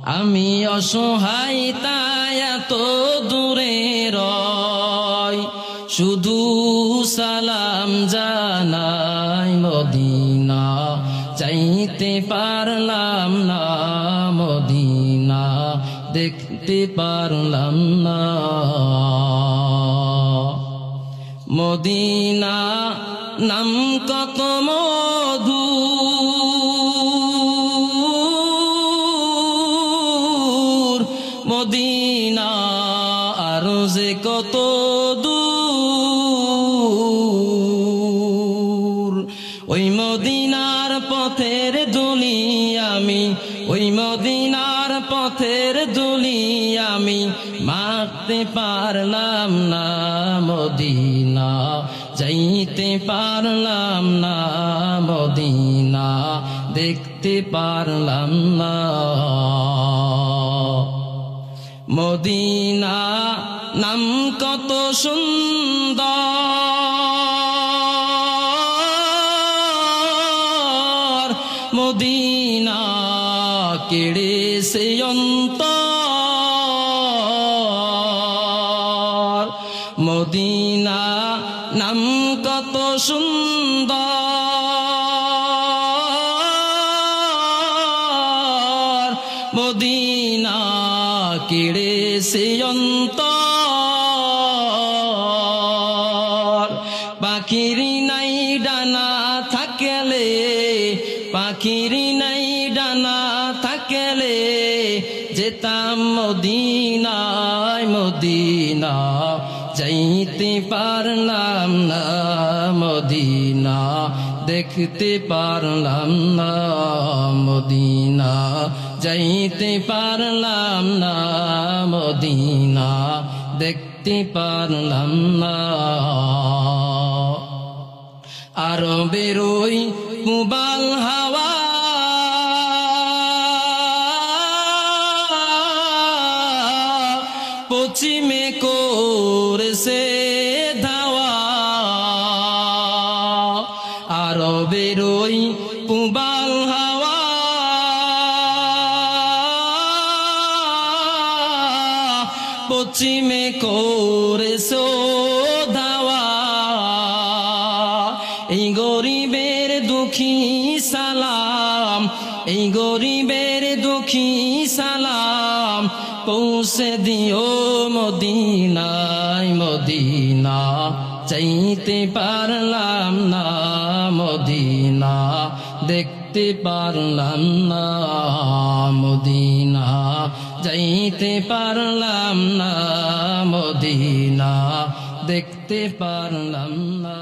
আমি অসহায় তাই এত দূরে রই, শুধু সালাম জানাই মদিনা, যাইতে পারলাম না মদিনা, দেখতে পারলাম না মদিনা। নাম কত মধু, মদিনা আর যে কত দূর। ওই মদিনার পথের দুলি আমি, ওই মদিনার পথের দুলি আমি, মাখতে পারলাম না মদিনা, যাইতে পারলাম না মদিনা, দেখতে পারলাম না মদিনা। নাম কত সুন্দর, মদিনা কেড়েছে অন্তর, মদিনা নাম কত সুন্দর, মদিনা কেড়েছে অন্তর। পাখির নাই ডানা থাকলে, পাখির নাই ডানা থাকলে, যেতাম মদিনায় মদিনা, যাইতে পারলাম না মদিনা, দেখতে পারলাম না মদিনা, যাইতে পারলাম না মদিনা, দেখতে পারলাম না। আরো বেরোই মুবাল হাওয়া, পশ্চিমে করেছে ধাওয়া, আরো বেরোই পুবাল হাওয়া, পশ্চিমে করেছো ধাওয়া। এই গরিবের দুঃখী সালাম, এই গরিবের দুঃখী সালাম, পৌঁছে দিও মদিনায় মদিনা, চাইতে পারলাম না মদিনা, দেখতে পারলাম না মদিনা, যাইতে পারলাম না মদিনা, দেখতে পারলাম না।